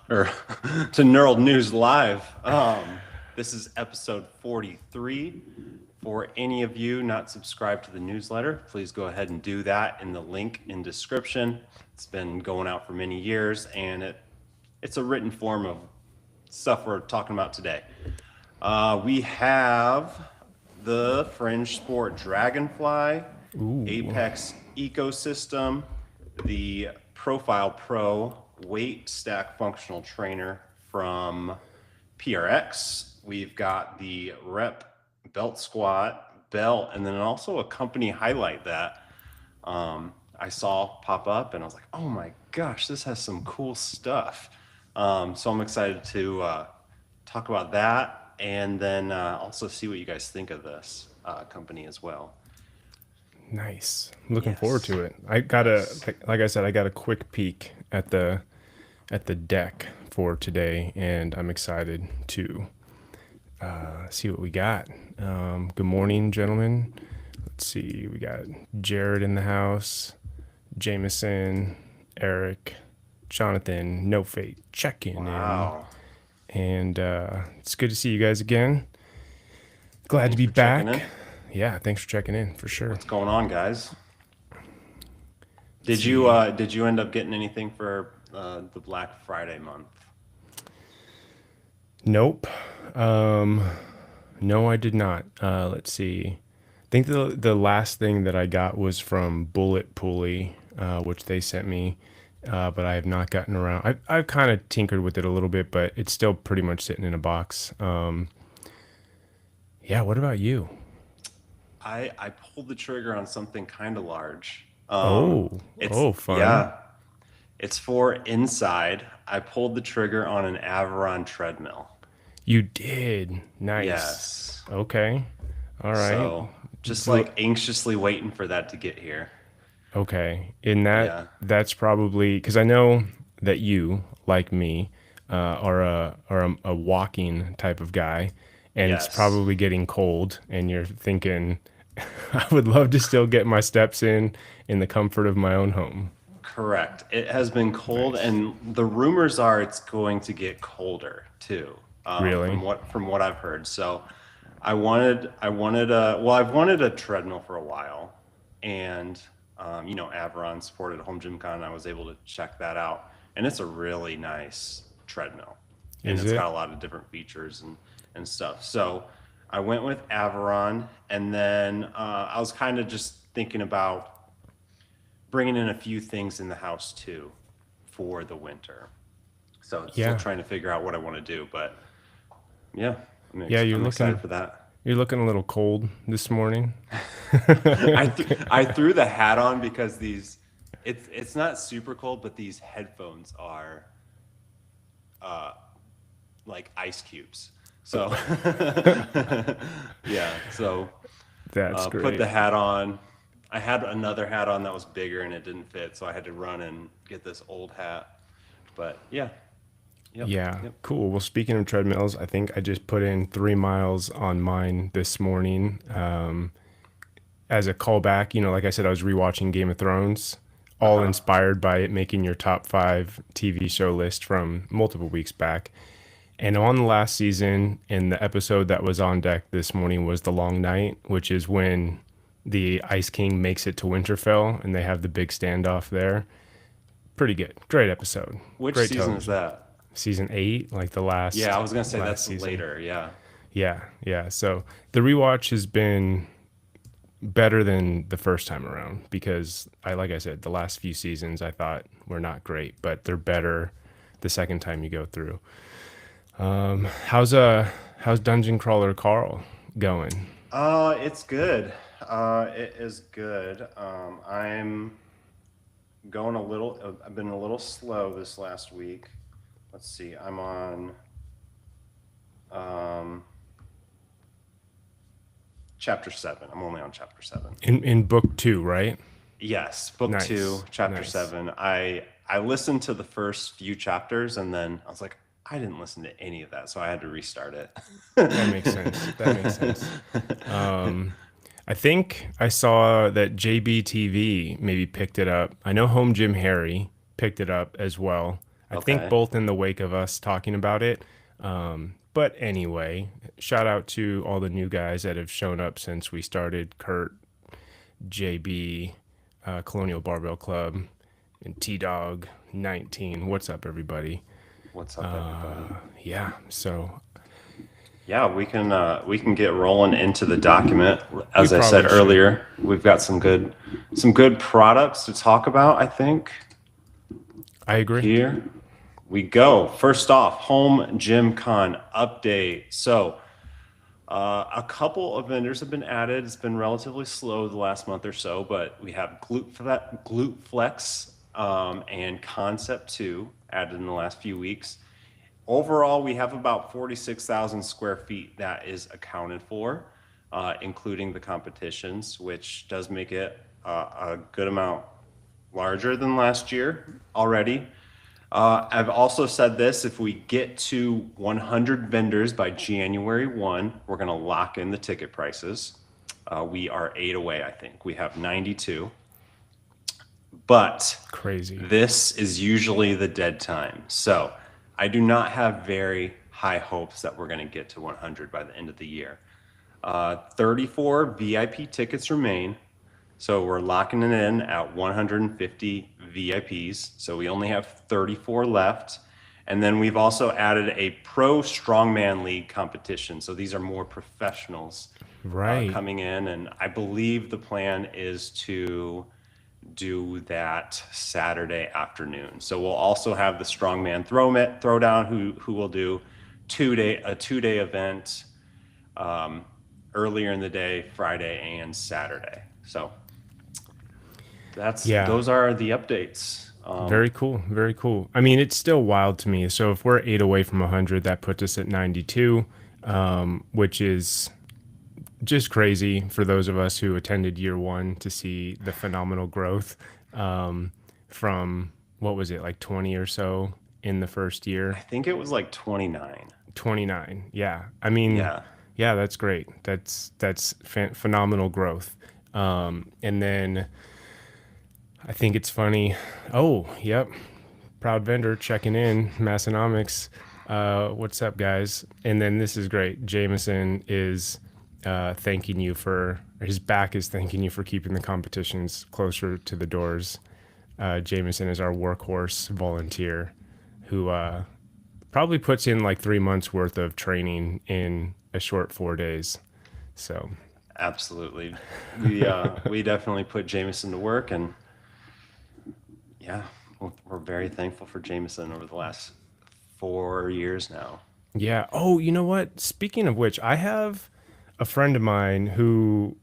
or to Knurled News Live. This is episode 43. For any of you not subscribed to the newsletter, please go ahead and do that in the link in description. It's been going out for many years, and it's a written form of stuff we're talking about today. We have the Fringe Sport Dragonfly, Apex Ecosystem, the Profile Pro Weight Stack Functional Trainer from PRX. We've got the Rep Belt Squat, Belle, and then also a company highlight that I saw pop up, and I was like, oh my gosh, this has some cool stuff. So I'm excited to talk about that, and then also see what you guys think of this company as well. Nice. Looking forward to it. I got like I said, I got a quick peek at the deck for today, and I'm excited to see what we got. Good morning, gentlemen. Let's see. We got Jared in the house, Jameson, Eric, Jonathan, No Fate checking in. And it's good to see you guys again. Glad to be back. Yeah, thanks for checking in, for sure. What's going on, guys? Did you end up getting anything for the Black Friday month? Nope. No, I did not. Let's see. I think the last thing that I got was from Bullet Pulley, which they sent me, but I have not gotten around. I've kind of tinkered with it a little bit, but it's still pretty much sitting in a box. Yeah, what about you? I pulled the trigger on something kind of large. Fun. Yeah, it's for inside. I pulled the trigger on an Averon treadmill. You did. Nice. Yes. Okay. All right. So just like anxiously waiting for that to get here. Okay. In that's probably because I know that you, like me, are a walking type of guy, and it's probably getting cold, and you're thinking, I would love to still get my steps in the comfort of my own home. Correct. It has been cold, and the rumors are it's going to get colder too. Really? From what I've heard. So I've wanted a treadmill for a while, and Averon supported Home Gym Con. I was able to check that out, and it's a really nice treadmill, and it's got a lot of different features and stuff. So I went with Averon, and then I was kind of just thinking about bringing in a few things in the house too for the winter. So still trying to figure out what I want to do, but yeah, I'm excited for that. You're looking a little cold this morning. I threw the hat on because it's not super cold, but these headphones are like ice cubes. So yeah, so that's great. Put the hat on. I had another hat on that was bigger and it didn't fit, so I had to run and get this old hat. But yeah. Yep. Cool. Well, speaking of treadmills, I think I just put in 3 miles on mine this morning. As a callback, like I said, I was rewatching Game of Thrones, all inspired by it making your top 5 TV show list from multiple weeks back. And on the last season, and the episode that was on deck this morning was The Long Night, which is when the Ice King makes it to Winterfell and they have the big standoff there. Pretty good. Great episode. Which Great season is that? Season 8, like the last. Yeah, I was going to say that's season. Later, yeah. Yeah. So the rewatch has been better than the first time around because like I said, the last few seasons I thought were not great, but they're better the second time you go through. How's Dungeon Crawler Carl going? It's good. It is good. I'm going I've been a little slow this last week. Let's see. I'm on chapter 7. I'm only on chapter 7. In book 2, right? Yes, book 2, chapter 7. I listened to the first few chapters and then I was like, I didn't listen to any of that, so I had to restart it. That makes sense. I think I saw that JBTV maybe picked it up. I know Home Gym Harry picked it up as well. I think Okay. both in the wake of us talking about it. But anyway, shout out to all the new guys that have shown up since we started. Kurt, JB, Colonial Barbell Club, and T Dog 19. What's up, everybody? What's up, everybody? Yeah, so Yeah, we can get rolling into the document. As I said probably should. earlier, we've got some good products to talk about, I think. I agree. Here we go. First off, Home Gym Con update. So, a couple of vendors have been added. It's been relatively slow the last month or so, but we have Glute Flex and Concept 2 added in the last few weeks. Overall, we have about 46,000 square feet that is accounted for, including the competitions, which does make it a good amount larger than last year already. I've also said this, if we get to 100 vendors by January 1, we're going to lock in the ticket prices. We are 8 away, I think. We have 92. But Crazy. this is usually the dead time. So I do not have very high hopes that we're going to get to 100 by the end of the year. 34 VIP tickets remain. So we're locking it in at 150 VIPs. So we only have 34 left. And then we've also added a pro strongman league competition. So these are more professionals coming in. And I believe the plan is to do that Saturday afternoon. So we'll also have the strongman throwdown who will do a 2-day event earlier in the day, Friday and Saturday. So those are the updates. Very cool. Very cool. I mean, it's still wild to me. So if we're 8 away from 100, that puts us at 92, which is just crazy for those of us who attended year 1 to see the phenomenal growth from, what was it, like 20 or so in the first year? I think it was like 29. 29. Yeah. I mean, yeah, that's great. That's phenomenal growth. And then I think it's funny. Oh, yep. Proud vendor checking in, Massonomics. What's up, guys? And then this is great. Jameson is thanking you his back is thanking you for keeping the competitions closer to the doors. Jameson is our workhorse volunteer who probably puts in like 3 months worth of training in a short 4 days. So absolutely. We definitely put Jameson to work, and yeah, we're very thankful for Jameson over the last 4 years now. Yeah. Oh, you know what? Speaking of which, I have a friend of mine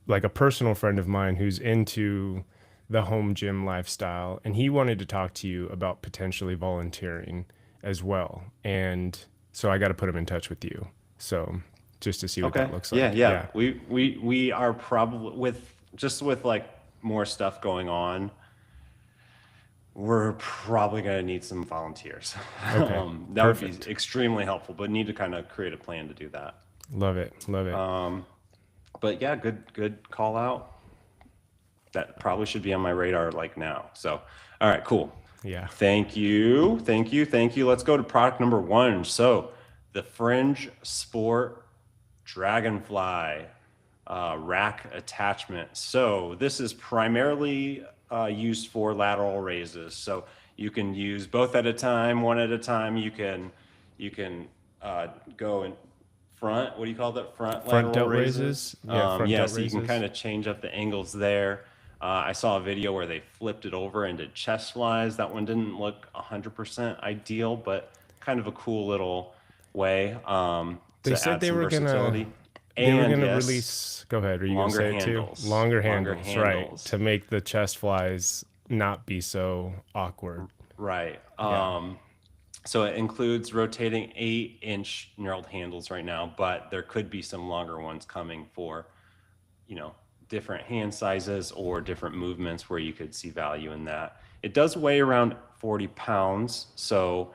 a personal friend of mine who's into the home gym lifestyle, and he wanted to talk to you about potentially volunteering as well. And so I got to put him in touch with you. So just to see what that looks like. Yeah. We are probably with like more stuff going on, we're probably going to need some volunteers. Okay. That Perfect. Would be extremely helpful, but need to kind of create a plan to do that. Love it. But yeah, good call out. That probably should be on my radar like now. So, all right, cool. Yeah. Thank you. Let's go to product number 1. So the Fringe Sport Dragonfly rack attachment. So this is primarily used for lateral raises. So you can use both at a time, one at a time. You can go in front. What do you call that? Front lateral raises. Yeah. So you can kind of change up the angles there. I saw a video where they flipped it over into chest flies. That one didn't look 100% ideal, but kind of a cool little way. They said they were gonna release. Go ahead. Are you gonna say it too? Longer handles, right? To make the chest flies not be so awkward. Right. So it includes rotating 8-inch knurled handles right now, but there could be some longer ones coming for, different hand sizes or different movements where you could see value in that. It does weigh around 40 pounds, so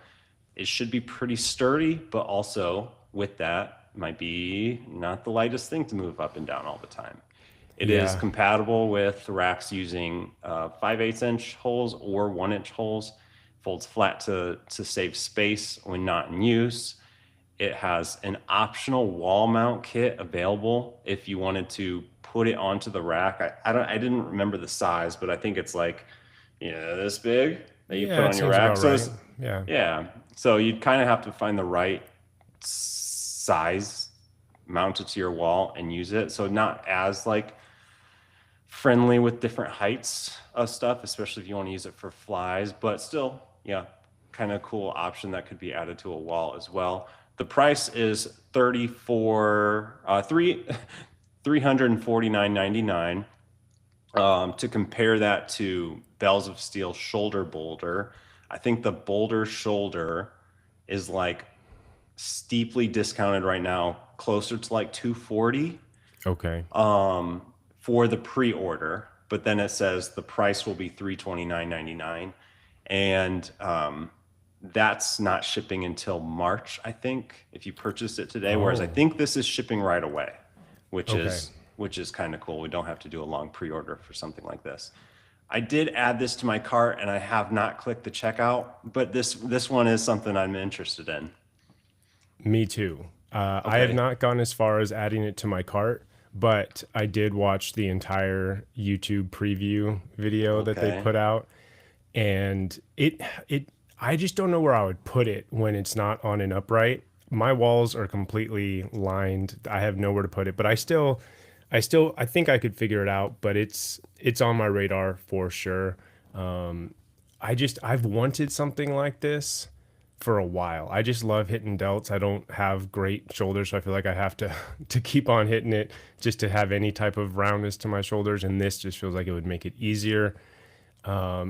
it should be pretty sturdy, but also with that, might be not the lightest thing to move up and down all the time. It is compatible with racks using 5/8 inch holes or 1-inch holes. folds flat to save space when not in use. It has an optional wall mount kit available if you wanted to put it onto the rack. I didn't remember the size, but I think it's like, this big that you put Yeah, it on your seems rack. about So right. it's, Yeah. yeah. So you'd kind of have to find the right size, mount it to your wall and use it. So not as like friendly with different heights of stuff, especially if you want to use it for flies, but still, yeah, kind of cool option that could be added to a wall as well. The price is 349.99. To compare that to Bells of Steel shoulder boulder, I think the boulder shoulder is like steeply discounted right now, closer to like 240 Okay. for the pre-order, but then it says the price will be 329.99, and that's not shipping until March, I think, if you purchased it today. Whereas I Oh, think this is shipping right away, which okay. is which is kind of cool. We don't have to do a long pre-order for something like this. I did add this to my cart, and I have not clicked the checkout, but this one is something I'm interested in. Me too. I have Okay. not gone as far as adding it to my cart, but I did watch the entire YouTube preview video that they Okay. put out, and it I just don't know where I would put it when it's not on an upright. My walls are completely lined. I have nowhere to put it, but I think I could figure it out, but it's on my radar for sure. I've wanted something like this for a while. I just love hitting delts. I don't have great shoulders, so I feel like I have to to keep on hitting it just to have any type of roundness to my shoulders. And this just feels like it would make it easier.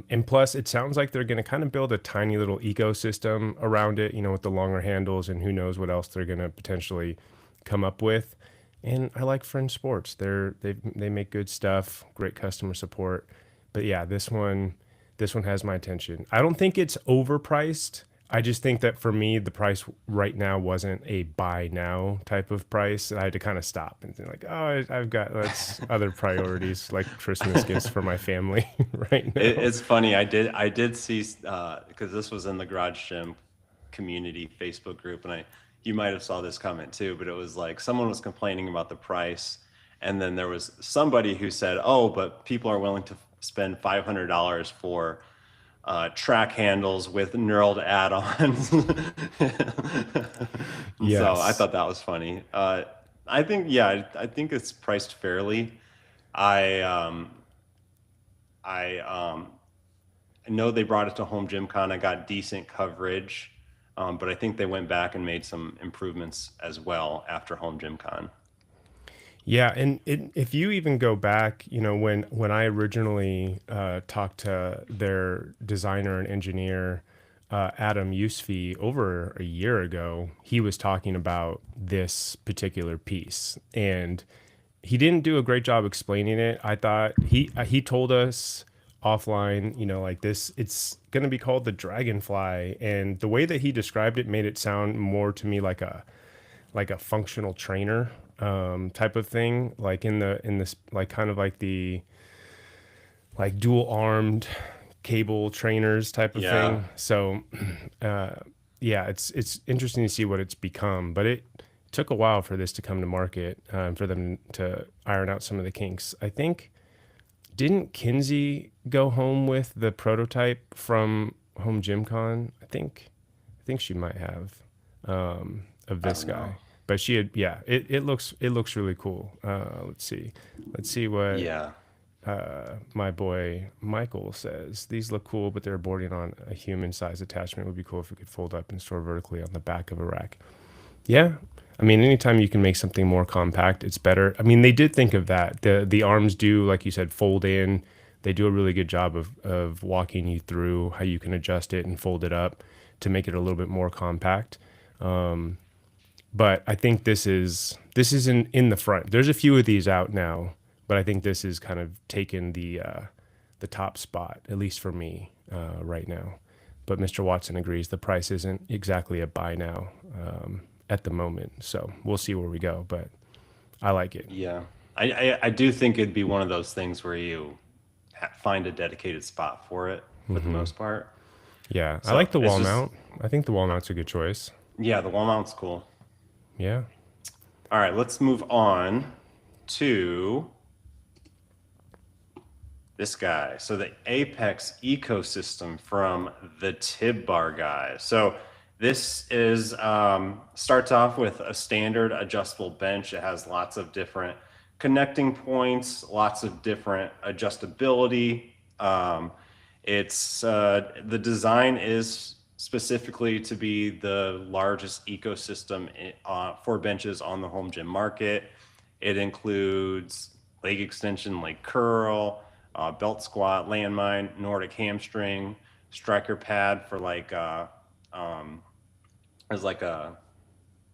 And plus, it sounds like they're going to kind of build a tiny little ecosystem around it, with the longer handles, and who knows what else they're going to potentially come up with. And I like Fringe Sports. They make good stuff, great customer support. But yeah, this one has my attention. I don't think it's overpriced. I just think that for me, the price right now wasn't a buy now type of price. I had to kind of stop and think like, oh, I've got other priorities like Christmas gifts for my family right now. It's funny. I did see because this was in the Garage Gym community Facebook group, and you might have saw this comment too, but it was like someone was complaining about the price, and then there was somebody who said, "Oh, but people are willing to spend $500 for track handles with knurled add-ons." And so I Yes. thought that was funny. I think, yeah, I think it's priced fairly. I um, I know they brought it to Home Gym Con. I got decent coverage, but I think they went back and made some improvements as well after Home Gym Con. Yeah, and if you even go back, when I originally talked to their designer and engineer, Adam Usfi, over a year ago, he was talking about this particular piece, and he didn't do a great job explaining it. I thought he told us offline, like this, it's going to be called the Dragonfly, and the way that he described it made it sound more to me like a functional trainer type of thing, like in this like kind of like the like dual armed cable trainers type of Yeah, thing. So uh, yeah, it's interesting to see what it's become, but it took a while for this to come to market, for them to iron out some of the kinks. I think, didn't Kinsey go home with the prototype from Home Gym Con? I think she might have, of I this don't know. guy. But she had, yeah, it looks really cool. Let's see what Yeah, my boy Michael says. These look cool, but they're bordering on a human size attachment. It would be cool if we could fold up and store vertically on the back of a rack. Yeah. I mean, anytime you can make something more compact, it's better. I mean, they did think of that. The arms do, like you said, fold in. They do a really good job of walking you through how you can adjust it and fold it up to make it a little bit more compact. But I think this is in the front. There's a few of these out now, but I think this is kind of taken the top spot, at least for me, right now. But Mr. Watson agrees the price isn't exactly a buy now, at the moment. So we'll see where we go, but I like it. yeah. I do think it'd be one of those things where you find a dedicated spot for it for the most part. Yeah, I So like the it's wall just, mount. I think the wall mount's a good choice. yeah, the wall mount's cool. Yeah. All right, let's move on to this guy. So the Apex ecosystem from the Tib Bar guy. So this is starts off with a standard adjustable bench. It has lots of different connecting points, lots of different adjustability. It's the design is specifically to be the largest ecosystem for benches on the home gym market. It includes leg extension, leg curl, belt squat, landmine, Nordic hamstring, striker pad for like as like a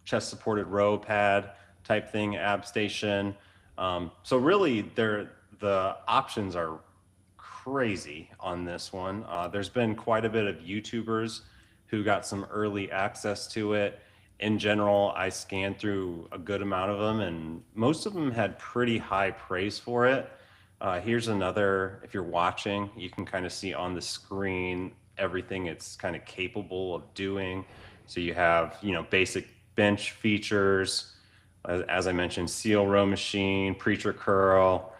chest supported row pad type thing, ab station. So really, the options are crazy on this one. There's been quite a bit of YouTubers who got some early access to it. In general, I scanned through a good amount of them, and most of them had pretty high praise for it. Here's another, if you're watching, you can kind of see on the screen everything it's kind of capable of doing. So you have, basic bench features, as I mentioned, seal row machine, preacher curl,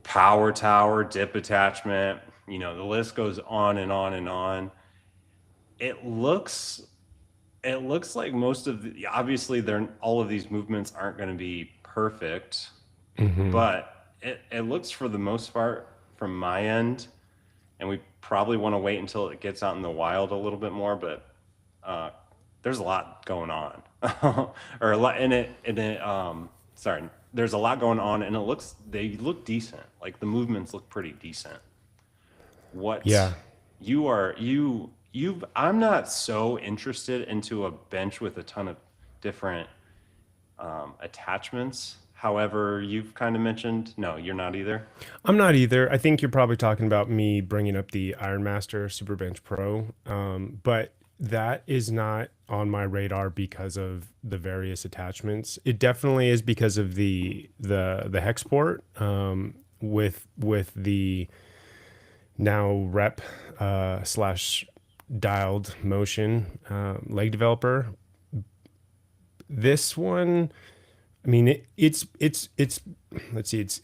power tower, dip attachment. The list goes on and on and on. It looks it looks like most of obviously they're all of these movements aren't going to be perfect, Hmm. but it looks for the most part from my end, and we probably want to wait until it gets out in the wild a little bit more, but uh, there's a lot going on. Or a lot sorry, there's a lot going on, and they look decent. Like the movements look pretty decent. What Yeah. you are you I'm not so interested into a bench with a ton of different attachments. However, you've kind of mentioned no, you're not either. I'm not either. I think you're probably talking about me bringing up the Ironmaster Superbench Pro, but that is not on my radar because of the various attachments. It definitely is because of the hex port, with the now rep slash dialed motion leg developer. This one, I mean, it's let's see, it's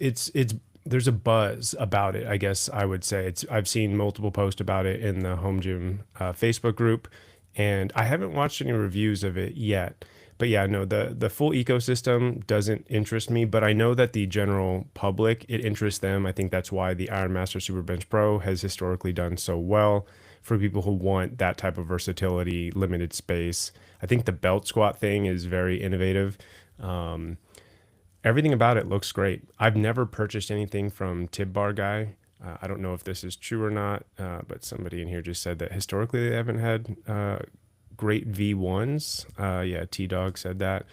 there's a buzz about it. I guess I would say I've seen multiple posts about it in the home gym Facebook group, and I haven't watched any reviews of it yet. But yeah, no, the full ecosystem doesn't interest me, but I know that the general public, it interests them. I think that's why the Ironmaster Superbench Pro has historically done so well for people who want that type of versatility, limited space. I think the belt squat thing is very innovative. Um, Everything about it looks great. I've never purchased anything from Tib Bar Guy. I don't know if this is true or not, but somebody in here just said that historically they haven't had great V1s. Yeah, T Dog said that.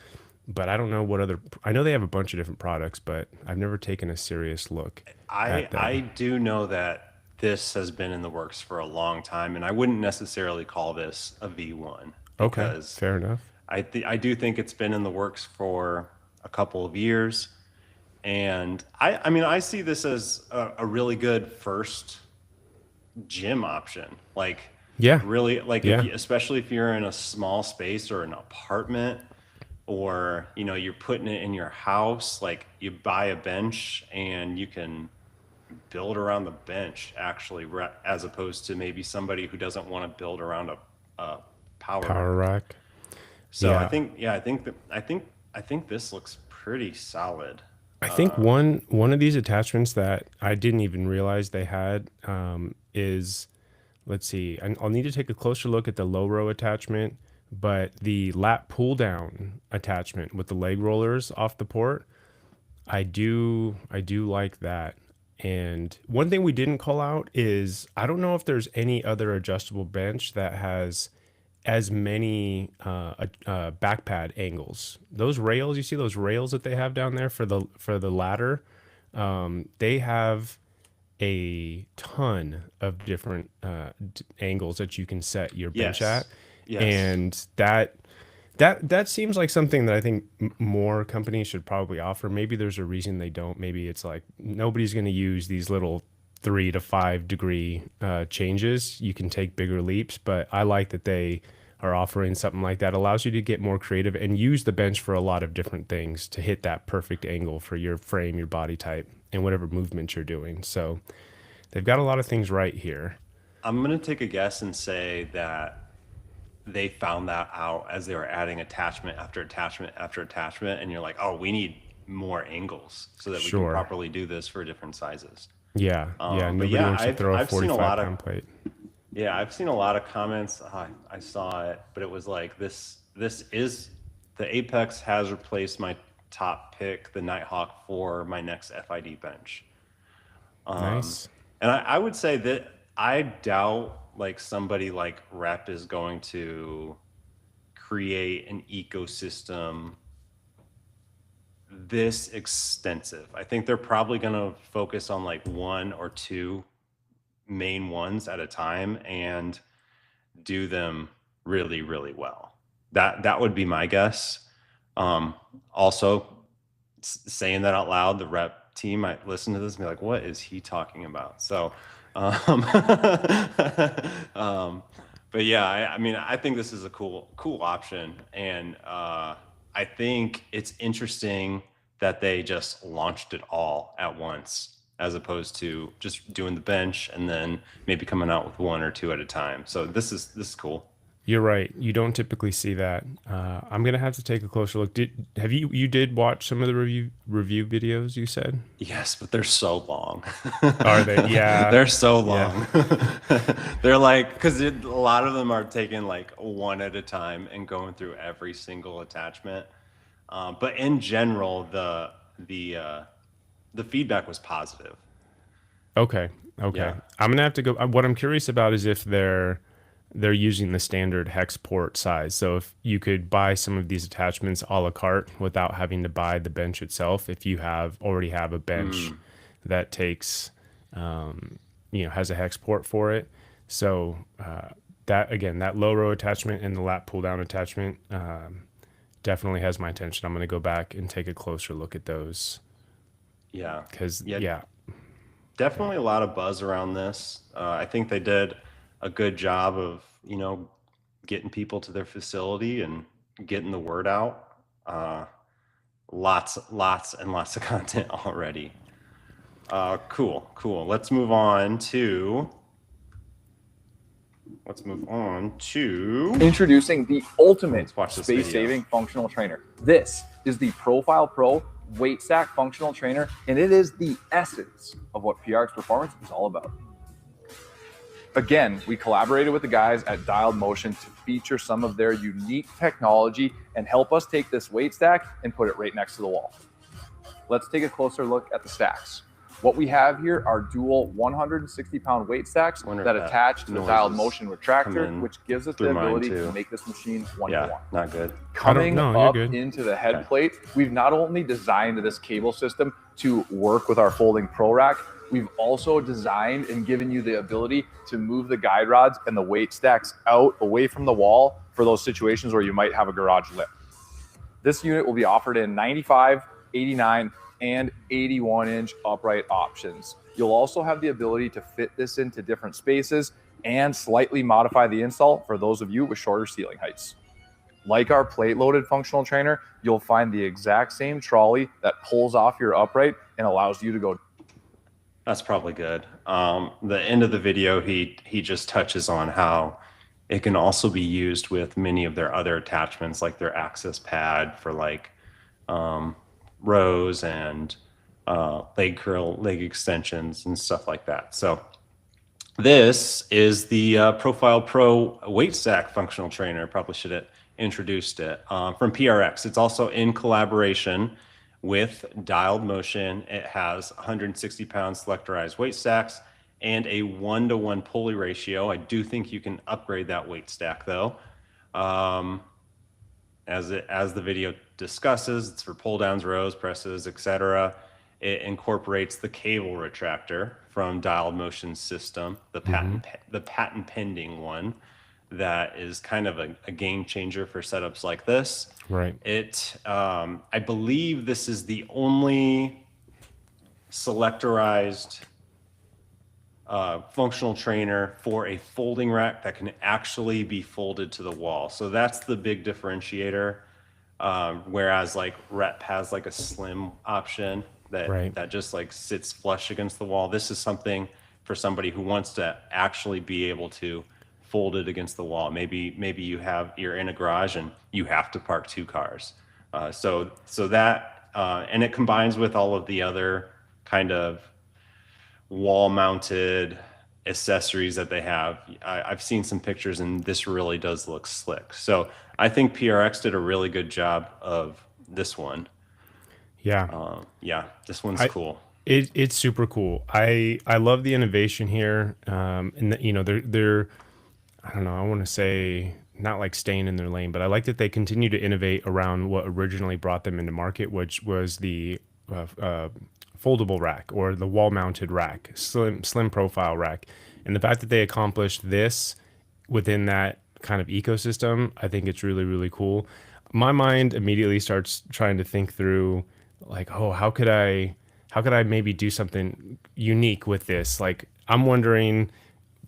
But I don't know what other. I know they have a bunch of different products, but I've never taken a serious look at I them. do know that this has been in the works for a long time, and I wouldn't necessarily call this a V1 Okay, because fair enough. I do think it's been in the works for a couple of years, and I mean I see this as a really good first gym option. Like Yeah, really, like if yeah. you, especially if you're in a small space or an apartment, or you're putting it in your house, like you buy a bench and you can build around the bench actually, as opposed to maybe somebody who doesn't want to build around a power Power rack. rack. So I Yeah, think, yeah, I think this looks pretty solid. I think one of these attachments that I didn't even realize they had is, let's see, I'll need to take a closer look at the low row attachment, but the lat pull down attachment with the leg rollers off the port, I do like that. And one thing we didn't call out is I don't know if there's any other adjustable bench that has as many back pad angles. Those rails, you see those rails that they have down there for the ladder, they have a ton of different angles that you can set your bench Yes, at, yes. and that seems like something that I think more companies should probably offer. Maybe there's a reason they don't. Maybe it's like nobody's going to use these little 3 to 5 degree changes, you can take bigger leaps. But I like that they are offering something like that. Allows you to get more creative and use the bench for a lot of different things to hit that perfect angle for your frame, your body type, and whatever movement you're doing. So they've got a lot of things right here. I'm going to take a guess and say that they found that out as they were adding attachment after attachment after attachment. And you're like, oh, we need more angles so that we can Sure. properly do this for different sizes. Yeah. But Nobody yeah, wants to throw a I've seen a 45 lot of pound plate. Yeah, I've seen a lot of comments. I saw it, but it was like this is the Apex has replaced my top pick, the Nighthawk, for my next FID bench. Nice. And I would say that I doubt like somebody like Rep is going to create an ecosystem this extensive. I think they're probably going to focus on like one or two main ones at a time and do them really, really well. That would be my guess. Also, saying that out loud, the Rep team might listen to this and be like, what is he talking about? So, but yeah, I mean, I think this is a cool option. And I think it's interesting that they just launched it all at once, as opposed to just doing the bench and then maybe coming out with one or two at a time. So this is cool. You're right. You don't typically see that. I'm gonna have to take a closer look. You did watch some of the review videos? You said. Yes, but they're so long. Are they? Yeah. They're so long. Yeah. They're like, because a lot of them are taken like one at a time and going through every single attachment. But in general, the feedback was positive. Okay. Yeah. I'm gonna have to go. What I'm curious about is if they're using the standard hex port size. So if you could buy some of these attachments a la carte without having to buy the bench itself, if you already have a bench that takes, has a hex port for it. So that low row attachment and the lat pull down attachment definitely has my attention. I'm going to go back and take a closer look at those. Yeah. Because definitely a lot of buzz around this. I think they did a good job of, getting people to their facility and getting the word out. Lots and lots of content already. Cool. Let's move on to introducing the ultimate space-saving functional trainer. This is the Profile Pro Weight Stack Functional Trainer, and it is the essence of what PRX Performance is all about. Again, we collaborated with the guys at Dialed Motion to feature some of their unique technology and help us take this weight stack and put it right next to the wall. Let's take a closer look at the stacks. What we have here are dual 160-pound weight stacks that attach to the Dialed Motion retractor, which gives us the ability to make this machine one-to-one. Yeah, not good. Coming up into the head plate, we've not only designed this cable system to work with our folding Pro Rack, we've also designed and given you the ability to move the guide rods and the weight stacks out away from the wall for those situations where you might have a garage lip. This unit will be offered in 95, 89, and 81-inch upright options. You'll also have the ability to fit this into different spaces and slightly modify the install for those of you with shorter ceiling heights. Like our plate-loaded functional trainer, you'll find the exact same trolley that pulls off your upright and allows you to go. That's probably good. The end of the video, he just touches on how it can also be used with many of their other attachments, like their access pad for like rows and leg curl, leg extensions and stuff like that. So this is the Profile Pro Weight Stack Functional Trainer. Probably should have introduced it, from PRX. It's also in collaboration with Dialed Motion. It has 160-pound selectorized weight stacks and a 1-to-1 pulley ratio. I do think you can upgrade that weight stack though. As the video discusses, it's for pull downs, rows, presses, etc. It incorporates the cable retractor from Dialed Motion system, the patent pending one that is kind of a game changer for setups like this. Right. I believe this is the only selectorized functional trainer for a folding rack that can actually be folded to the wall. So that's the big differentiator. Whereas like Rep has like a slim option Right. that just like sits flush against the wall. This is something for somebody who wants to actually be able to fold it against the wall. Maybe you're in a garage and you have to park 2 cars. So that and it combines with all of the other kind of wall mounted accessories that they have. I've seen some pictures and this really does look slick. So I think PRX did a really good job of this one. Yeah. Yeah, this one's cool. It's super cool. I love the innovation here. And the, you know, they're I don't know, I want to say not like staying in their lane, but I like that they continue to innovate around what originally brought them into market, which was the foldable rack or the wall mounted rack, slim profile rack. And the fact that they accomplished this within that kind of ecosystem, I think it's really, really cool. My mind immediately starts trying to think through like, oh, how could I maybe do something unique with this? Like, I'm wondering,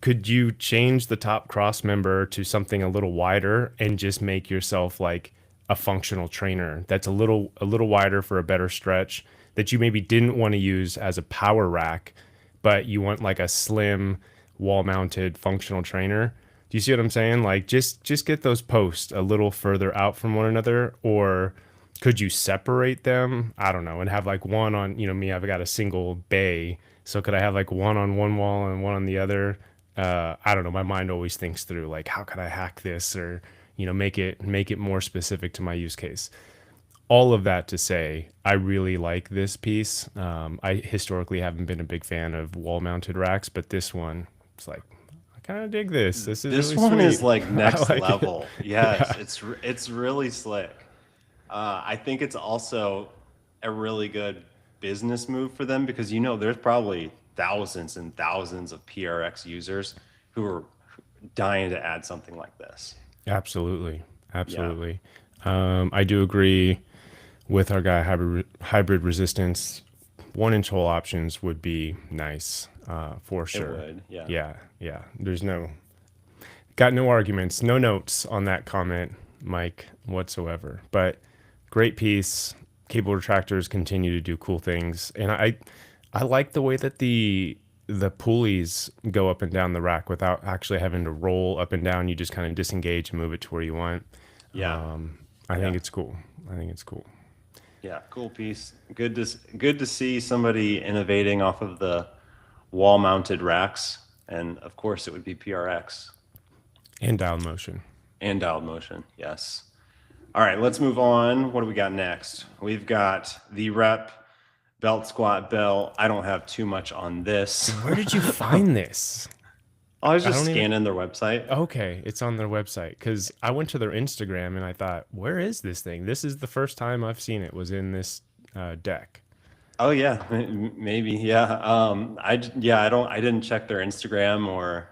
could you change the top cross member to something a little wider and just make yourself like a functional trainer that's a little wider for a better stretch that you maybe didn't want to use as a power rack, but you want like a slim wall mounted functional trainer? Do you see what I'm saying? Like just get those posts a little further out from one another, or could you separate them? I don't know, and have like one on, you know, me, I've got a single bay. So could I have like one on one wall and one on the other? I don't know. My mind always thinks through like, how could I hack this, or, you know, make it more specific to my use case. All of that to say, I really like this piece. I historically haven't been a big fan of wall mounted racks, but this one, it's like, I kind of dig this. This is This really one sweet. is like next like level. Yes, Yeah. it's really slick. I think it's also a really good business move for them because you know there's probably thousands and thousands of PRX users who are dying to add something like this. Absolutely. Absolutely. I do agree with our guy hybrid resistance. 1-inch hole options would be nice, for sure. It would, yeah. Yeah. Got no arguments, no notes on that comment, Mike, whatsoever. But great piece. Cable retractors continue to do cool things, and I like the way that the pulleys go up and down the rack without actually having to roll up and down. You just kind of disengage and move it to where you want. Yeah. I think it's cool. Yeah, cool piece. Good to see somebody innovating off of the wall mounted racks. And of course it would be PRX. And dialed motion. And dialed motion, yes. All right, let's move on. What do we got next? We've got the Rep Belt Squat Belle. I don't have too much on this. Where did you find this? I was just scanning their website. Okay, it's on their website because I went to their Instagram and I thought, where is this thing? This is the first time I've seen it was in this deck. Oh yeah, maybe yeah. I didn't check their Instagram or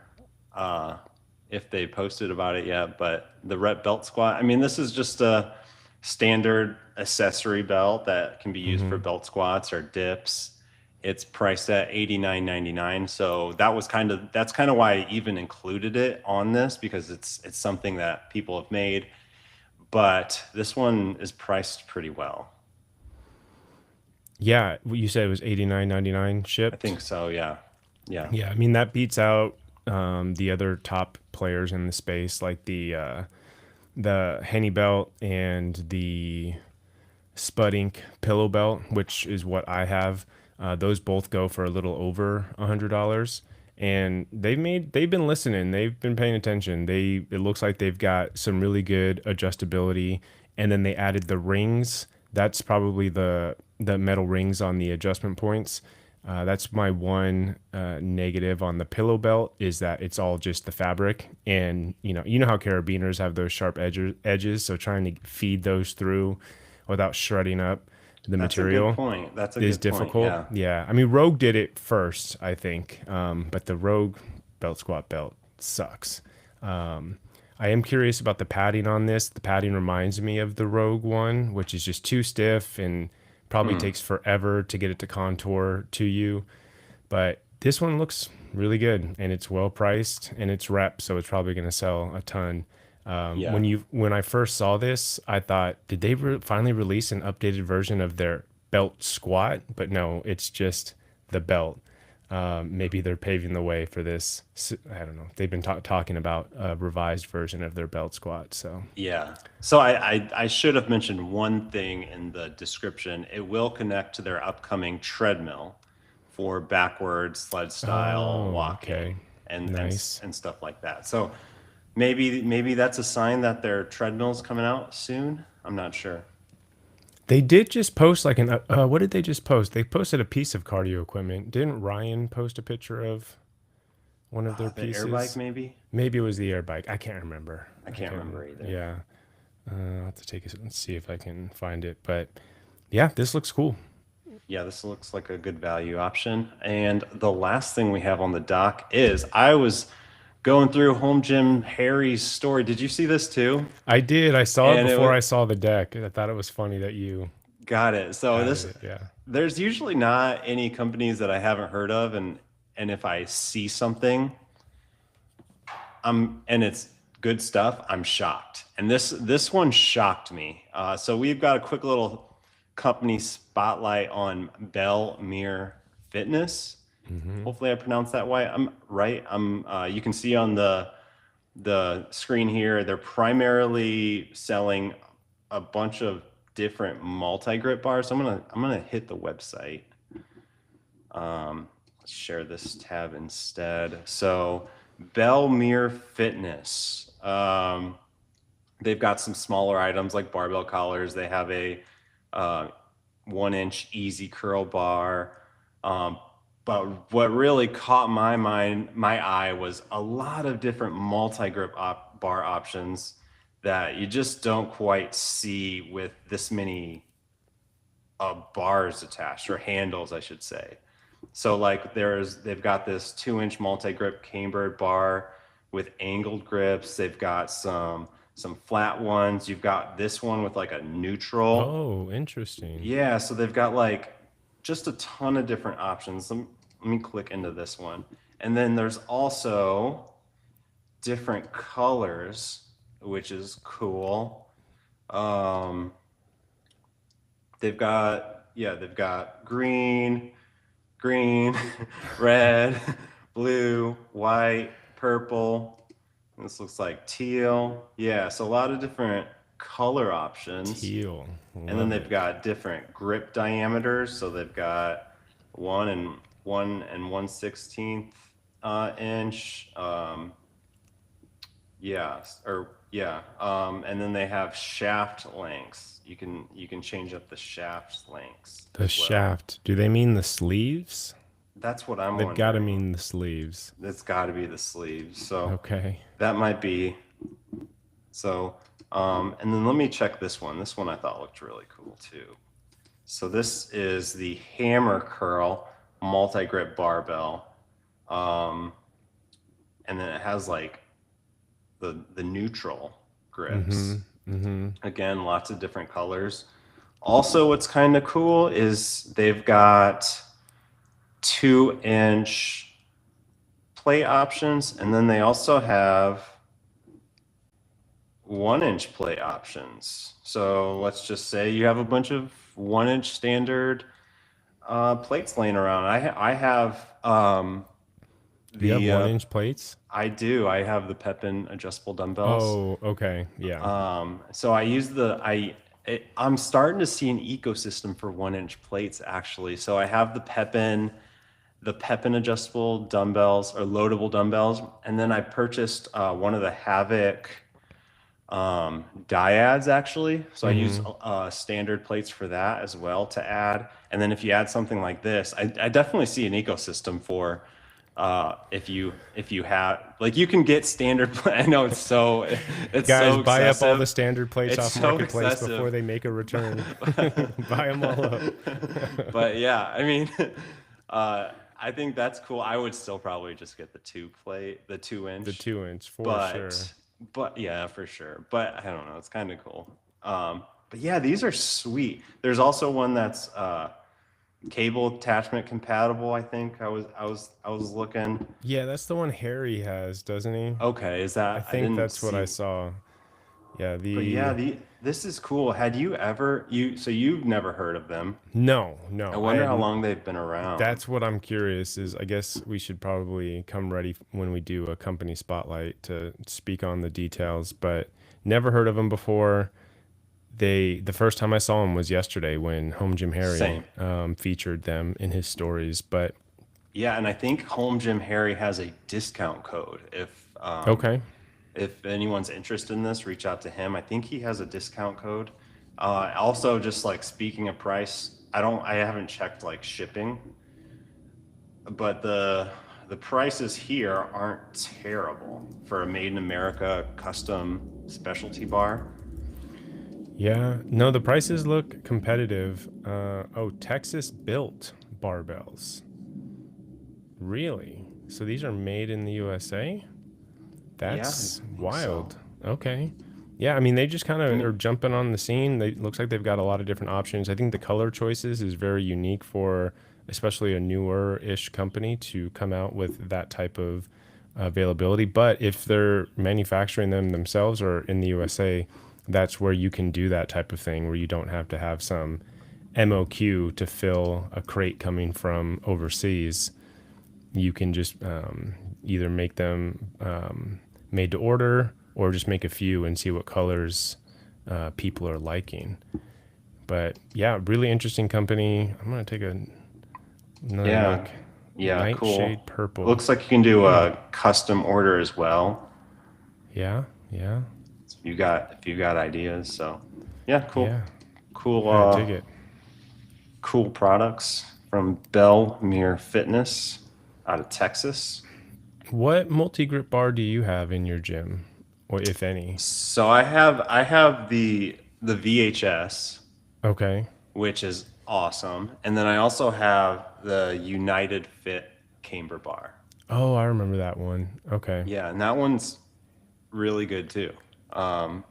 if they posted about it yet. But the Rep Belt Squat. I mean, this is just a standard accessory belt that can be used for belt squats or dips. It's priced at $89.99. So that's kind of why I even included it on this, because it's something that people have made. But this one is priced pretty well. Yeah, you said it was $89.99 shipped? I think so, yeah. Yeah. Yeah, I mean, that beats out the other top players in the space, like the Henny belt and the Spud Inc. pillow belt, which is what I have. Those both go for a little over $100, and they've been listening. They've been paying attention. It looks like they've got some really good adjustability, and then they added the rings. That's probably the metal rings on the adjustment points. That's my one negative on the pillow belt, is that it's all just the fabric, and you know how carabiners have those sharp edges. So trying to feed those through without shredding up the material. That's a good point. That's is difficult. Point, yeah. I mean, Rogue did it first, I think, but the Rogue Belt Squat belt sucks. I am curious about the padding on this. The padding reminds me of the Rogue one, which is just too stiff and probably takes forever to get it to contour to you. But This one looks really good, and it's well priced, and it's rep, so it's probably going to sell a ton. Yeah. When I first saw this, I thought, did they finally release an updated version of their belt squat? But no, it's just the belt. Maybe they're paving the way for this. I don't know. They've been talking about a revised version of their belt squat. So Yeah. So I should have mentioned one thing in the description. It will connect to their upcoming treadmill for backward sled style walking okay. and, Nice. and stuff like that. So maybe that's a sign that their treadmill's coming out soon. I'm not sure. They did just post like what did they just post? They posted a piece of cardio equipment. Didn't Ryan post a picture of one of their The pieces? air bike, maybe? Maybe it was the air bike. I can't remember. I can't remember either. Yeah. I'll have to take it and see if I can find it. But yeah, this looks cool. Yeah, this looks like a good value option. And the last thing we have on the dock is I was going through Home Gym Harry's story. Did you see this too? I did. I saw it And before I saw the deck. I thought it was funny that you got it. So added it. Yeah. there's usually not any companies that I haven't heard of, and if I see something, and it's good stuff, I'm shocked. And this one shocked me. So we've got a quick little company spotlight on Bellere Fitness. Hopefully I pronounced that right. You can see on the screen here, they're primarily selling a bunch of different multi-grip bars. So I'm gonna hit the website. Let's share this tab instead. So Bellere Fitness. They've got some smaller items like barbell collars. They have a 1-inch easy curl bar. But what really caught my eye was a lot of different multi-grip bar options that you just don't quite see with this many bars attached, or handles, I should say. So like they've got this 2-inch multi-grip cambered bar with angled grips. They've got some flat ones. You've got this one with like a neutral. Oh, interesting. Yeah, so they've got like just a ton of different options. Let me click into this one. And then there's also different colors, which is cool. They've got green, red, blue, white, purple. This looks like teal. Yeah, so a lot of different color options. Teal. And then they've got different grip diameters. So they've got 1 and 1/16 inch. And then they have shaft lengths. You can change up the shaft lengths. The shaft. Do they mean the sleeves? That's what I'm They've got to mean the sleeves. It's got to be the sleeves. So okay, that might be. So, and then let me check this one. This one I thought looked really cool too. So this is the Hammer Curl multi-grip barbell. And then it has like the neutral grips. Again, lots of different colors. Also, what's kind of cool is they've got 2-inch plate options, and then they also have 1-inch plate options. So let's just say you have a bunch of 1-inch standard plates laying around. I have do you have 1-inch plates? I do. I have the Pepin adjustable dumbbells. Oh, okay, yeah. So I use I'm starting to see an ecosystem for 1-inch plates actually. So I have the Pepin adjustable dumbbells, or loadable dumbbells, and then I purchased one of the Havoc dyads actually. So I use standard plates for that as well to add. And then if you add something like this, I definitely see an ecosystem for if you have, like, you can get standard. I know it's Guys, so buy up all excessive. the standard plates It's off so Marketplace excessive. before they make a return. Buy them all up. But yeah, I mean, I think that's cool. I would still probably just get the 2-inch. The 2-inch for sure. But yeah, for sure. But I don't know. It's kind of cool. But yeah, these are sweet. There's also one that's cable attachment compatible. I think I was looking. Yeah, that's the one Harry has, doesn't he? Okay, is I that I think didn't that's what I see. saw. Yeah, But yeah, this is cool. Had you ever so you've never heard of them? I no, I wonder how hadn't. long they've been around. That's what I'm curious is I guess we should probably come ready when we do a company spotlight to speak on the details, but never heard of them before. The first time I saw them was yesterday when Home Gym Harry Same. featured them in his stories. But Yeah, and I think Home Gym Harry has a discount code. okay, If anyone's interested in this, reach out to him. I think he has a discount code. Also, just like speaking of price, I haven't checked like shipping, but the prices here aren't terrible for a made in America custom specialty bar. yeah, no, the prices look competitive. Oh, Texas built barbells, really? So these are made in the USA? Yeah, I That's think so. wild. Okay. Yeah, I mean they just kind I of are mean, jumping on the scene. They looks like they've got a lot of different options. I think the color choices is very unique for especially a newer-ish company to come out with that type of availability. But if they're manufacturing them themselves or in the USA, that's where you can do that type of thing where you don't have to have some MOQ to fill a crate coming from overseas. You can just either make them made to order or just make a few and see what colors people are liking. But yeah, really interesting company. I'm gonna take another yeah, look. yeah, Nightshade cool. purple. Looks like you can do a custom order as well. Yeah, yeah, If you got ideas, so yeah, yeah. cool, I dig it. cool products from Bellere Fitness out of Texas. What multi grip bar do you have in your gym, or if any? So I have the VHS, Okay. which is awesome, and then I also have the United Fit camber bar. Oh, I remember that one. Okay. Yeah, and that one's really good too. Um,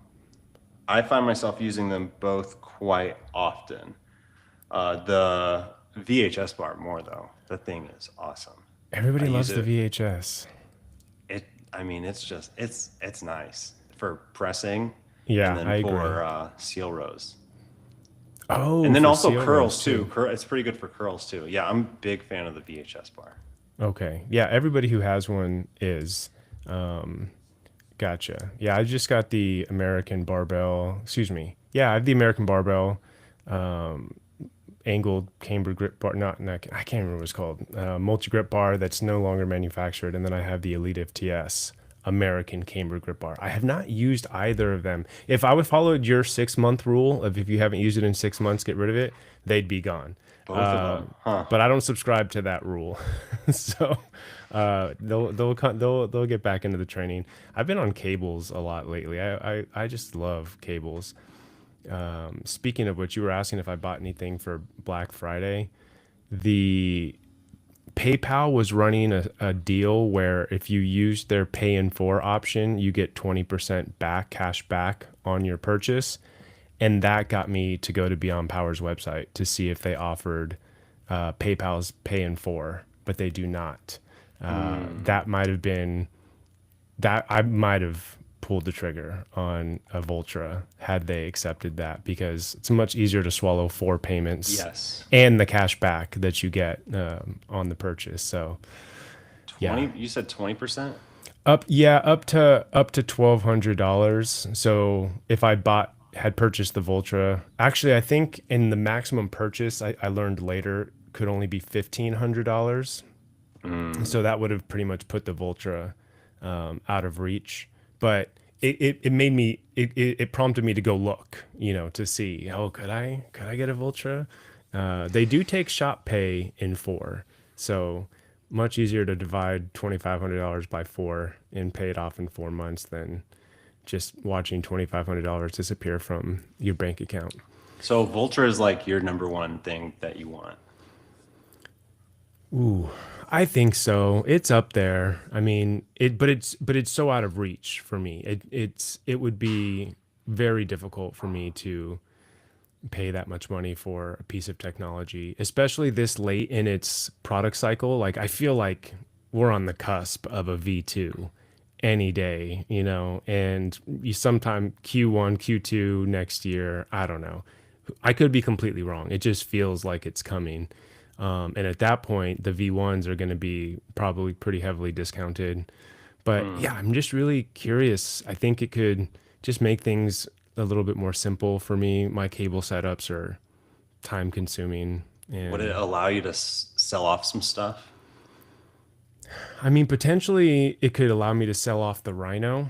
I find myself using them both quite often. The VHS bar more though. The thing is awesome. I Everybody use loves the it. VHS. I mean, it's just it's nice for pressing, and Yeah, then I agree. for seal rows, and Oh, then for also seal rows curls too. too. It's pretty good for curls too. Yeah, I'm a big fan of the VHS bar. Okay. Yeah, everybody who has one is. Um, Gotcha. Yeah, I just got the American barbell. Excuse me. Yeah, I have the American barbell, um, angled camber grip bar. Not I can't remember what it's called. Multi grip bar that's no longer manufactured, and then I have the Elite FTS American camber grip bar. I have not used either of them. If I would follow your 6 month rule of if you haven't used it in 6 months, get rid of it, they'd be gone. Both of them, huh? But I don't subscribe to that rule, so they'll get back into the training. I've been on cables a lot lately. I just love cables. Speaking of which, you were asking if I bought anything for Black Friday. The PayPal was running a deal where if you use their pay in four option, you get 20% back, cash back on your purchase. And that got me to go to Beyond Power's website to see if they offered PayPal's pay in four, but they do not. That might have been that I might have pulled the trigger on a Voltra had they accepted that because it's much easier to swallow four payments Yes. and the cash back that you get on the purchase. So yeah, 20. You said 20%. up to $1,200. So if I had purchased the Voltra, actually I think in the maximum purchase I learned later could only be $1,500. So that would have pretty much put the Voltra out of reach. But it made me it prompted me to go look, to see, oh, could I get a Voltra? They do take shop pay in four, so much easier to divide $2,500 by four and pay it off in 4 months than just watching $2,500 disappear from your bank account. So Vulture is like your number one thing that you want. Ooh, I think so. It's up there. I mean, but it's so out of reach for me. It would be very difficult for me to pay that much money for a piece of technology, especially this late in its product cycle. Like I feel like we're on the cusp of a V2 any day, you know, and you sometime Q1, Q2 next year, I don't know. I could be completely wrong. It just feels like it's coming. And at that point, the V1s are going to be probably pretty heavily discounted. But yeah, I'm just really curious. I think it could just make things a little bit more simple for me. My cable setups are time consuming. Would it And allow you to sell off some stuff? I mean, potentially it could allow me to sell off the Rhino,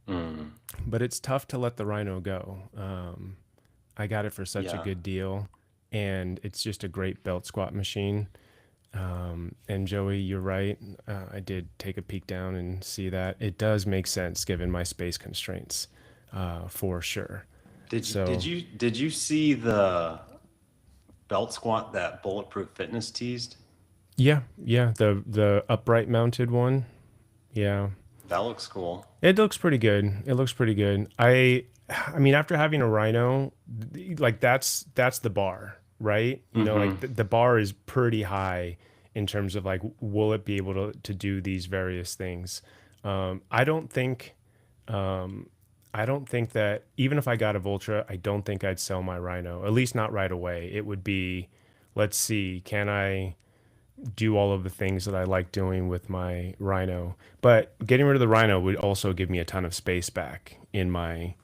but it's tough to let the Rhino go. I got it for such a Yeah. good deal, and it's just a great belt squat machine. And Joey, you're right. I did take a peek down and see that it does make sense given my space constraints, for sure. So Did you see the belt squat that Bulletproof Fitness teased? yeah, yeah, the upright mounted one. Yeah, That looks cool. it looks pretty good. It looks pretty good. I mean, after having a Rhino, like that's the bar, right? You know, like the bar is pretty high in terms of like, will it be able to do these various things? I don't think, I don't think that even if I got a Voltra, I don't think I'd sell my Rhino, at least not right away. It would be, let's see, can I do all of the things that I like doing with my Rhino? But getting rid of the Rhino would also give me a ton of space back in my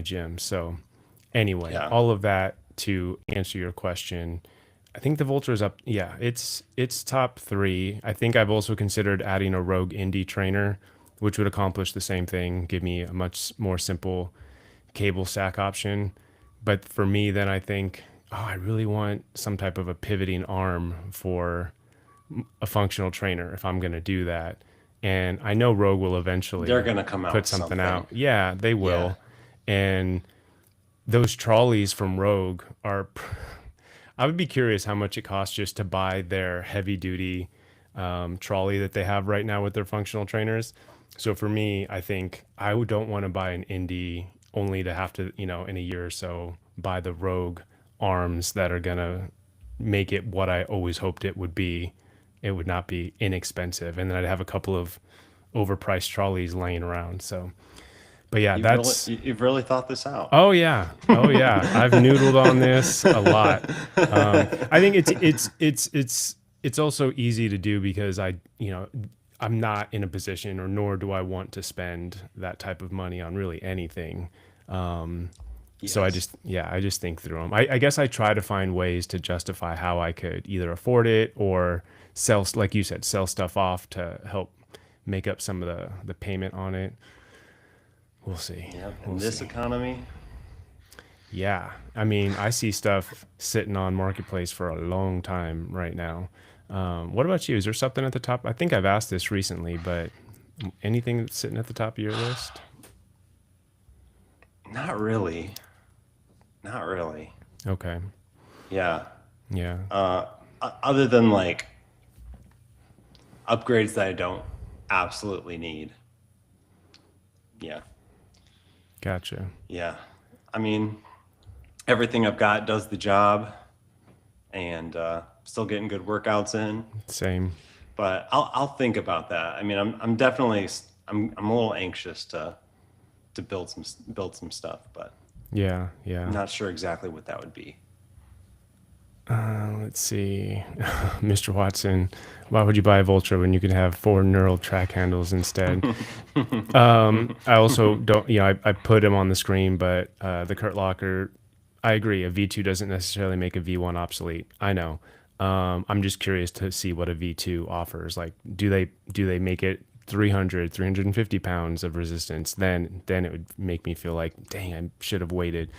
gym. So anyway, Yeah. all of that to answer your question. I think the Vulture is up. Yeah, it's top 3. I think I've also considered adding a Rogue Indie trainer, which would accomplish the same thing, give me a much more simple cable stack option. But for me, then I think, oh, I really want some type of a pivoting arm for a functional trainer if I'm going to do that. And I know Rogue will eventually They're gonna come out put with something something. out. Yeah, they will. And those trolleys from Rogue are, I would be curious how much it costs just to buy their heavy duty trolley that they have right now with their functional trainers. So for me, I think I don't want to buy an Indie only to have to, you know, in a year or so buy the Rogue arms that are going to make it what I always hoped it would be. It would not be inexpensive. And then I'd have a couple of overpriced trolleys laying around. So, but yeah, You've really thought this out. oh yeah, oh yeah. I've noodled on this a lot. I think it's also easy to do because I'm not in a position, or nor do I want to spend that type of money on really anything. So I just think through them. I guess I try to find ways to justify how I could either afford it or sell, like you said, sell stuff off to help make up some of the payment on it. We'll see. Yep. In this economy, Yeah. I mean, I see stuff sitting on Marketplace for a long time right now. What about you? Is there something at the top? I think I've asked this recently, but anything that's sitting at the top of your list? not really. Not really. Okay. Yeah. Yeah. Other than like upgrades that I don't absolutely need. Yeah. Gotcha. Yeah. I mean, everything I've got does the job, and still getting good workouts in. Same. But I'll think about that. I mean, I'm definitely I'm a little anxious to build some stuff, but Yeah. Yeah. I'm not sure exactly what that would be. Let's see. Mr. Watson, why would you buy a Vultra when you could have 4 Knurled track handles instead? I also don't, I put him on the screen, but the Kurt Locker, I agree. A V2 doesn't necessarily make a V1 obsolete. I know. I'm just curious to see what a V2 offers. Like, do they make it 350 pounds of resistance? Then it would make me feel like, dang, I should have waited.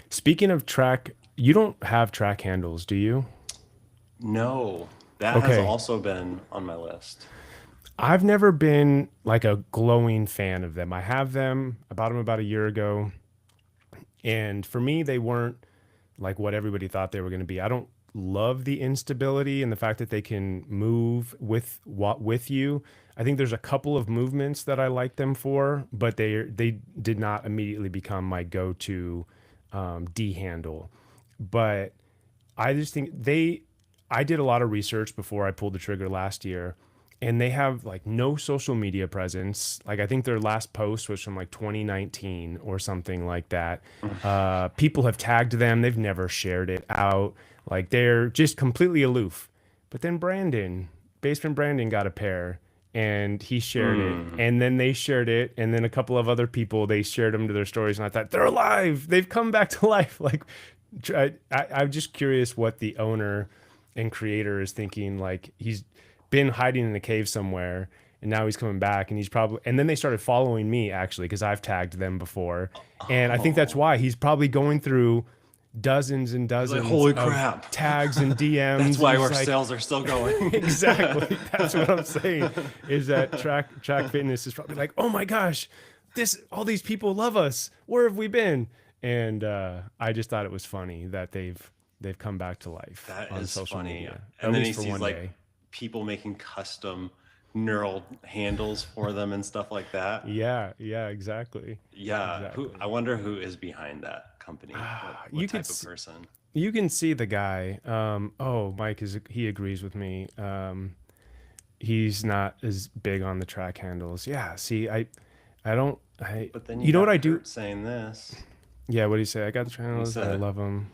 Speaking of track, you don't have track handles, do you? No, that has Okay. also been on my list. I've never been like a glowing fan of them. I have them. I bought them about a year ago. And for me, they weren't like what everybody thought they were going to be. I don't love the instability and the fact that they can move with you. I think there's a couple of movements that I like them for, but they did not immediately become my go-to D handle. But I just think I did a lot of research before I pulled the trigger last year, and they have like no social media presence. Like I think their last post was from like 2019 or something like that. People have tagged them. They've never shared it out. Like they're just completely aloof. But then Baseman Brandon got a pair and he shared it, and then they shared it, and then a couple of other people, they shared them to their stories, and I thought, they're alive. They've come back to life. Like I'm just curious what the owner and creator is thinking. Like he's been hiding in a cave somewhere and now he's coming back, and and then they started following me actually, because I've tagged them before. And I think that's why he's probably going through dozens and dozens holy of crap, tags and DMs. That's why and our like, sales are still going. Exactly. That's what I'm saying, is that track fitness is probably like, oh my gosh, all these people love us. Where have we been? And I just thought it was funny that they've come back to life on social media. And then he sees like people making custom knurled handles for them and stuff like that. Yeah, exactly. Yeah. Exactly. I wonder who is behind that company. What type of person? You can see the guy. Mike he agrees with me. He's not as big on the track handles. Yeah. See, But then you know what I do? Saying this. Yeah. What do you say? I got the track handles. I love them.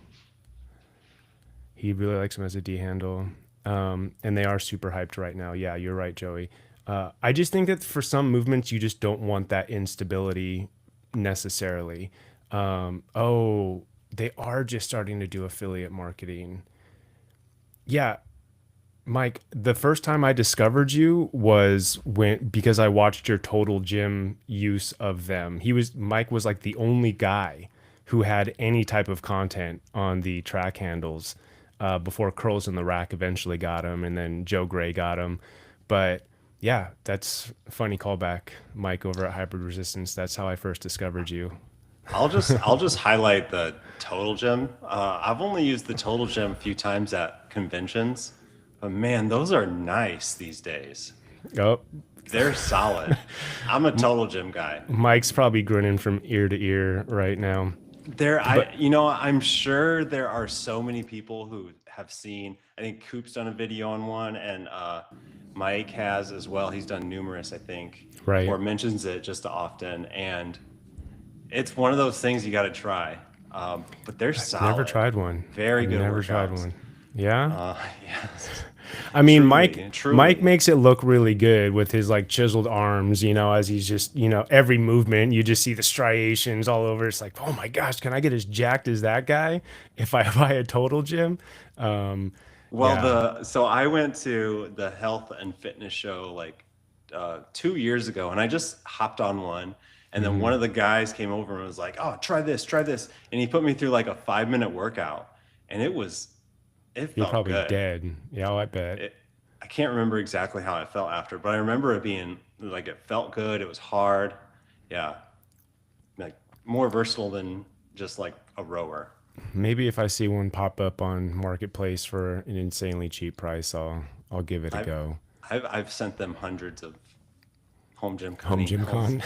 He really likes them as a D handle. And they are super hyped right now. Yeah, you're right, Joey. I just think that for some movements, you just don't want that instability necessarily. They are just starting to do affiliate marketing. Yeah. Mike, the first time I discovered you was because I watched your Total Gym use of them. Mike was like the only guy who had any type of content on the track handles before Curls in the Rack eventually got him, and then Joe Gray got him. But yeah, that's a funny callback, Mike, over at Hybrid Resistance. That's how I first discovered you. I'll just highlight the Total Gym. I've only used the Total Gym a few times at conventions, but man, those are nice these days. Oh, they're solid. I'm a Total Gym guy. Mike's probably grinning from ear to ear right now. I'm sure there are so many people who have seen. I think Coop's done a video on one, and Mike has as well. He's done numerous, I think, right, or mentions it just often, and it's one of those things you got to try. But they're solid. Never tried one. Very good. Never tried one. Yeah. Yes. I mean, Truly. Mike makes it look really good with his like chiseled arms, as he's just, every movement, you just see the striations all over. It's like, oh my gosh, can I get as jacked as that guy if I buy a Total Gym? So I went to the health and fitness show like 2 years ago, and I just hopped on one. And then one of the guys came over and was like, oh, try this. And he put me through like a 5-minute workout, and it felt You're probably good. Dead. Yeah, I bet. I can't remember exactly how I felt after, but I remember it being like, it felt good. It was hard. Yeah. Like more versatile than just like a rower. Maybe if I see one pop up on Marketplace for an insanely cheap price, I'll give it a go. I've sent them hundreds of Home Gym Con.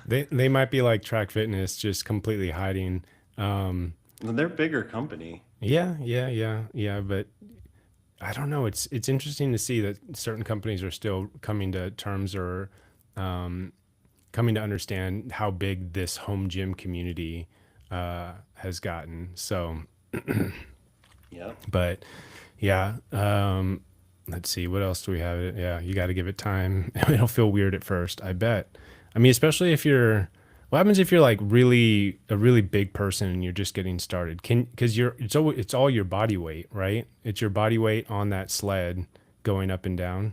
They might be like Track Fitness, just completely hiding. They're a bigger company. Yeah. But I don't know. It's interesting to see that certain companies are still coming to terms or coming to understand how big this home gym community has gotten. So, yeah. But yeah. Let's see, what else do we have? Yeah, you got to give it time. It'll feel weird at first, I bet. I mean, especially what happens if you're like a really big person and you're just getting started? Because it's all your body weight, right? It's your body weight on that sled going up and down.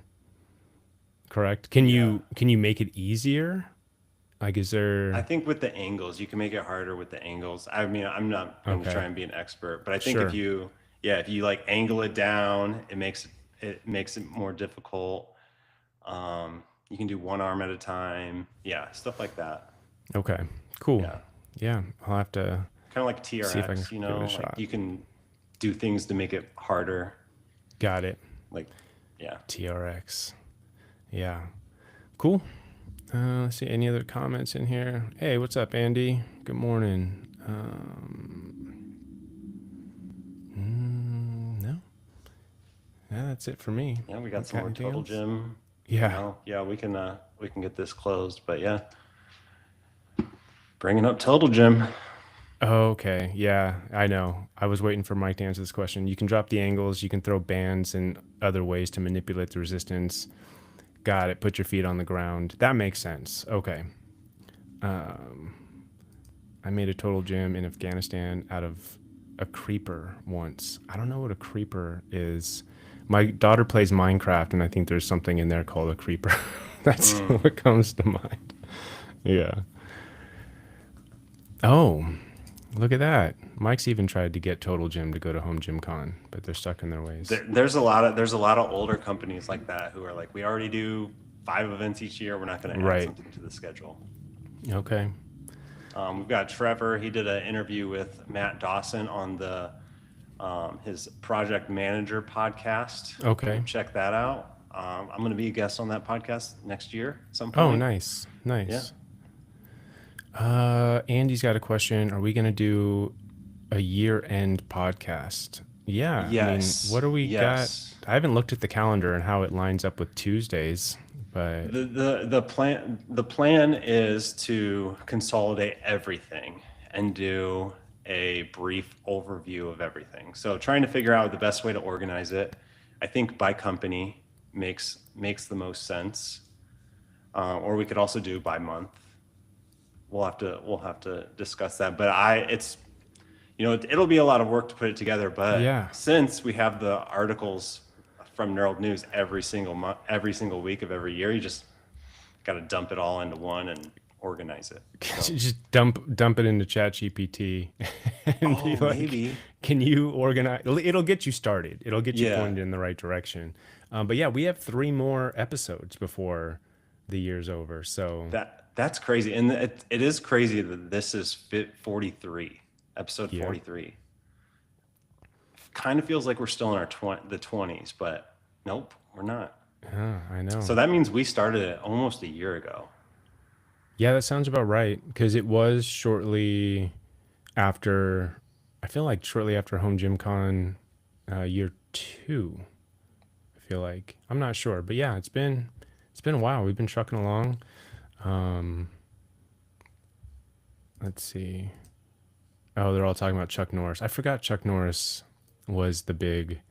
Correct? Can you make it easier? Like, is there? I think with the angles, you can make it harder with the angles. I mean, I'm not going to try and be an expert, but I think if you like angle it down, it makes it more difficult. You can do one arm at a time. Yeah, stuff like that. Okay, cool. Yeah, I'll have to kind of like TRX, like you can do things to make it harder. Got it. Like, yeah. TRX. Yeah. Cool. Let's see, any other comments in here? Hey, what's up, Andy? Good morning. No. Yeah, that's it for me. Yeah, we got some Got more anything Total else? Gym. Yeah. Yeah, we can get this closed, but yeah. Bringing up Total Gym. Okay. Yeah, I know. I was waiting for Mike to answer this question. You can drop the angles, you can throw bands and other ways to manipulate the resistance. Got it. Put your feet on the ground. That makes sense. Okay. I made a Total Gym in Afghanistan out of a creeper once. I don't know what a creeper is. My daughter plays Minecraft, and I think there's something in there called a creeper. That's what comes to mind. Yeah. Oh, look at that. Mike's even tried to get Total Gym to go to Home Gym Con, but they're stuck in their ways. There's a lot of older companies like that who are like, we already do 5 events each year. We're not going to add Right. something to the schedule. Okay. We've got Trevor. He did an interview with Matt Dawson on his Project Manager podcast. Okay. Check that out. I'm going to be a guest on that podcast next year at some point. Oh, nice. Nice. Andy's got a question. Are we going to do a year-end podcast? Yeah. Yes. I mean, what do we Yes. got? I haven't looked at the calendar and how it lines up with Tuesdays, but The plan is to consolidate everything and do a brief overview of everything. So trying to figure out the best way to organize it. I think by company makes the most sense. Or we could also do by month. We'll have to discuss that. But it'll be a lot of work to put it together. But Yeah. since we have the articles from Knurled News every single month, every single week of every year, you just got to dump it all into one and organize it. So, just dump it into ChatGPT and be like, maybe. can you organize? It'll get you started. It'll get you Yeah. pointed in the right direction. But yeah, we have 3 more episodes before the year's over. So That's crazy. And it is crazy that this is episode 43. Kind of feels like we're still in our the 20s, but nope, we're not. I know. So that means we started it almost a year ago. Yeah, that sounds about right. Because it was shortly after, I feel like shortly after Home Gym Con year 2. I feel like. I'm not sure. But yeah, it's been a while. We've been trucking along. Let's see. Oh, they're all talking about Chuck Norris. I forgot Chuck Norris was the big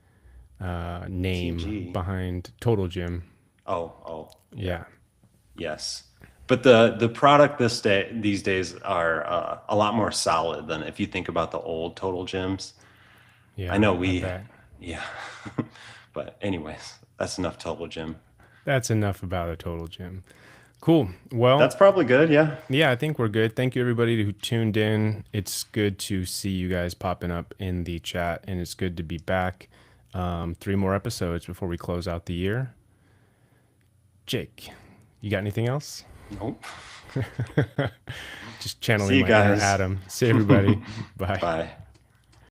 name TG. behind Total Gym. Oh, Yeah. yes. But the product these days are a lot more solid than if you think about the old Total Gyms. Yeah. I know bet. yeah. But anyways, that's enough Total Gym. That's enough about a Total Gym. Cool. Well, That's probably good. Yeah. yeah, I think we're good. Thank you, everybody who tuned in. It's good to see you guys popping up in the chat, and it's good to be back. 3 more episodes before we close out the year. Jake, you got anything else? Nope. Just channeling See you my inner guys. Adam. See everybody. Bye. Bye.